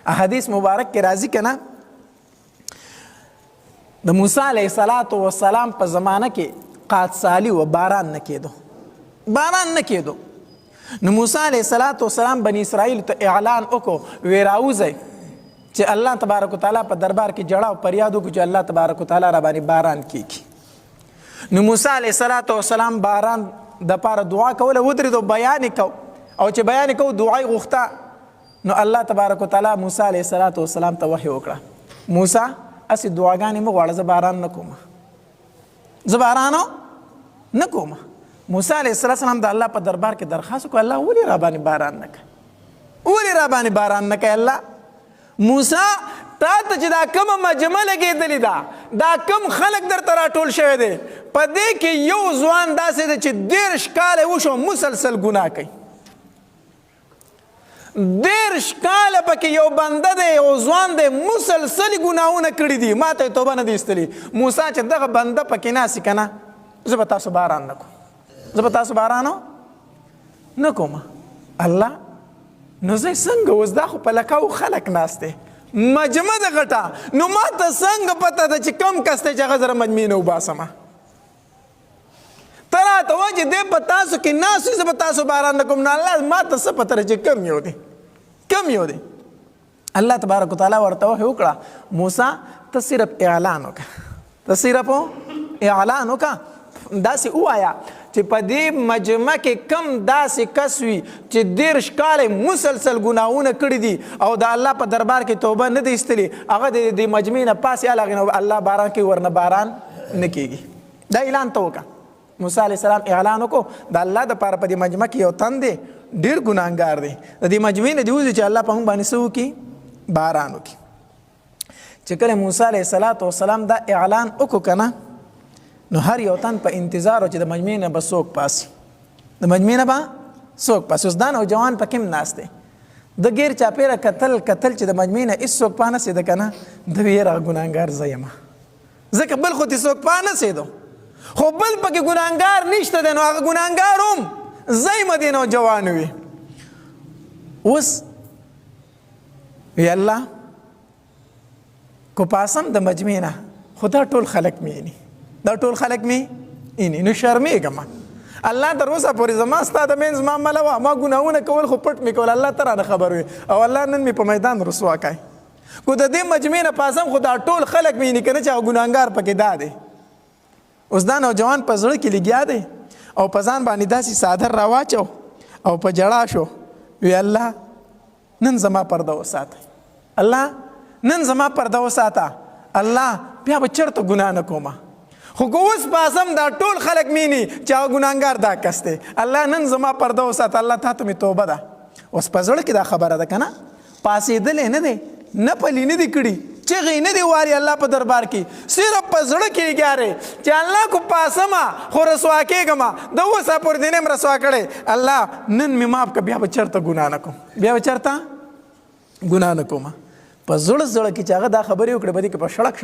حدیث مبارک کې راځي که نه د موسی علیه السلام په زمانه کې قحطسالي و، باران نه کېدو. نو موسی علیه السلام بني اسرائیل ته اعلان وکړو، وی راوځئ چې الله تبارک وتعالی په دربار کې جړه او فریاد وکړو چې الله تبارک وتعالی را باندې باران کیږي. نو موسی علیه السلام باران دپاره دعا کوله، ودرېدو بیان یې کو، او چې بیان یې کو دعا یې غوښته. نو الله تبارک وتعالی موسی علیه السلام ته وحی وکړه، موسی هسې دعاګانې مه غواړه، زه باران نه کوم. موسی علیه السلام د الله په دربار کې درخواست وکړه، الله ولې را باندې باران نه کوي؟ الله موسی تا ته چې دا کومه مجمع لګېدلې ده، دا کوم خلک درته راټول شوی دی، په دې کې یو ځوان داسې دی چې 30 کاله وشو مسلسل ګناه کوي. 30 کاله پکې یو بنده دی، یو ځوان دی، مسلسل ګناهونه کړي دي، ما ته یې توبه نه دی ایستلې. موسی چې دغه بنده پکې ناسي که نه، زه به تاسو باران نه کوم. الله نو زه څنګه اوس دا خو په لکاو خلک ناست دی، مجمع د غټه، نو ما ته څنګه پته ده چې کم کس دی چې هغه زره مجمع نه وباسمه؟ ته راته وایه چې دی په تاسو کې ناست وي، زه به تاسو باران نه کوم. نو الله ما ته څه پته ده چې کم یو دی. الله تبارک وتعالی ورته وحی وکړه، موسی ته صرف اعلان وکړه، داسې ووایه چې په دې مجمع کې کم داسې کس وي چې 30 کاله مسلسل ګناهونه کړي دي او د الله په دربار کې توبه نه دی ایستلې، هغه د مجمع نه پاسې هغې نه الله باران کوي، ورنه باران نه کېږي. دا اعلان ته وکړه. موسی علیه السلام اعلان وکړو د الله دپاره په دې مجمع کې یو تن دی ډېر ګناهګار دی، د دې مجمع نه دې وځي چې الله په موږ باندې څه وکړي؟ باران وکړي. چې کله موسی علیه السلام دا اعلان وکړو که نه، نو هر یو تن په انتظار و چې د مجمع نه به څوک پاسي، اوس دا نوجوان پکې هم ناست دی، د غیر چاپېره کتل چې د مجمع نه هېڅوک پا نه سېده که نه، د وی یاره ګناهګار زه یم، ځکه بل خو دې څوک پا نه سېدو، خو بل پکې ګناهګار نشته دی، نو هغه ګناهګار هم زه یم دې نوجوان وي. اوس وی الله کو پاسم د مجمع نه، خو دا ټول خلک مې نو شرمېږم. الله تر اوسه پورې زما ستا د منځ معامله وه، ما ګناهونه کول خو پټ مې کول، الله ته رانه خبر وي، او الله نن مې په میدان رسوا کوي. کو د دې مجمع نه پاسم، خو دا ټول خلک مې که نه چې هغه ګناهګار پکې دا دی. اوس دا نوجوان په زړه کې لګیا دی او په ځان باندې داسې څادر راواچو او په ژړا شو، وی الله نن زما پرده وساته، الله بیا به چېرته ګناه نه کومه، خو که اوس پاسم دا ټول خلک مینی چې هغه ګناهګار دا کس دی، الله نن زما پرده وساته، الله تا ته مې توبه ده. اوس په زړه کې دا خبره ده که نه، پاسېدلی نه دی، نه پلي نه دي کړي، چغې نه دي واري الله په دربار کې، صرف په زړه کې لګیا دی چې الله کو پاسمه خو رسوا کېږم، د اوسه پورې دې نه یم رسوا کړی، الله نن مې معاف کړه، بیا به چېرته ګناه نه کوم. په زړه کې چې هغه دا خبرې وکړې، په دې کې په شړک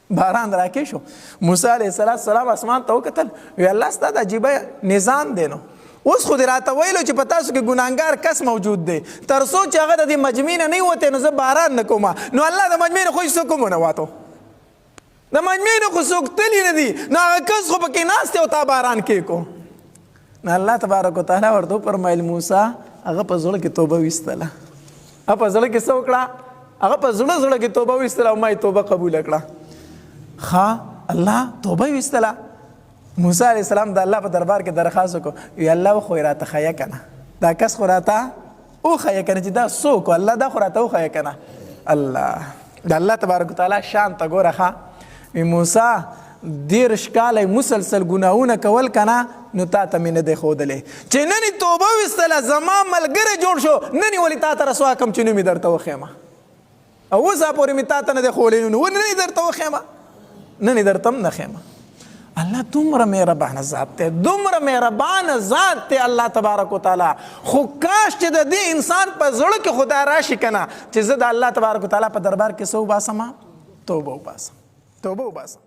باران راکې شو. موسی علیه السلام اسمان ته وکتل، وی الله ستا د عجیبه نظام دی، نو اوس خو دې راته ویلو چې په تاسو کې ګناهګار کس موجود دی، تر څو چې هغه د دې مجمع نه وتی، نو زه باران نه کوم. نو الله د مجمع نه خو هېڅ څوک هم ونه واتو، د مجمع نه خو څوک تلي نه دي، نو هغه کس خو پکې ناست دی او تا باران کېکو. نو الله تبارک وتعالی ورته وفرمیل موسی هغه په زړه کې توبه ویستله، هغه په زړه کې څه وکړه؟ هغه په زړه کې توبه ویستله او ما یې توبه قبوله کړه. الله توبه ویستله. موسی علیه السلام د الله په دربار کې درخواست وکړو، وی الله خو یې راته ښیه که نه، دا کس خو راته وښیه که نه چې دا څوک و، الله دا خو راته وښیه که نه. الله د الله تبارک وتعالی شان ته ګوره ښه، وی موسی 30 کاله مسلسل ګناهونه کول که نه، نو تا ته مې نه دی ښودلی چې نن یې توبه ویستله، زما ملګری جوړ شو، نن یې ولې تا ته رسوا کړم چې نوم یې درته وښیم، او اوسه پورې مې تا ته نه دی ښولی، نو ولې نه یې درته وښیم، نن یې درته هم نه ښیم. الله دومره مهربانه ذات دی، الله تبارک وتعالی. خو کاش چې د دې انسان په زړه کې خدا راشي که نه چې زه د الله تبارک وتعالی په دربار کې څه وباسم؟ توبه وباسم.